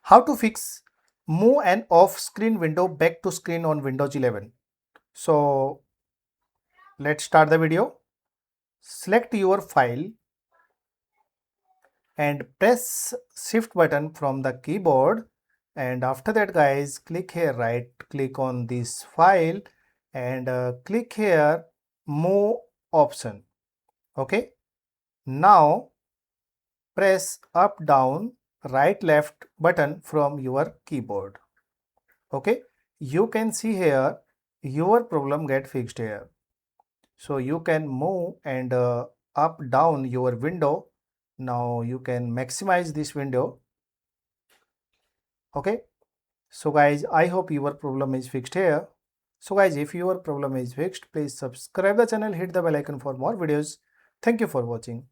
How to fix move an off screen window back to screen on Windows 11. So let's start the video. Select your file and press shift button from the keyboard, and after that guys, click here, right click on this file and click here move option. Okay, now press up down right left button from your keyboard. Okay, you can see here your problem get fixed here. So you can move and up down your window. Now you can maximize this window. Okay, so guys, I hope your problem is fixed here. So guys, if your problem is fixed, please subscribe the channel, hit the bell icon for more videos. Thank you for watching.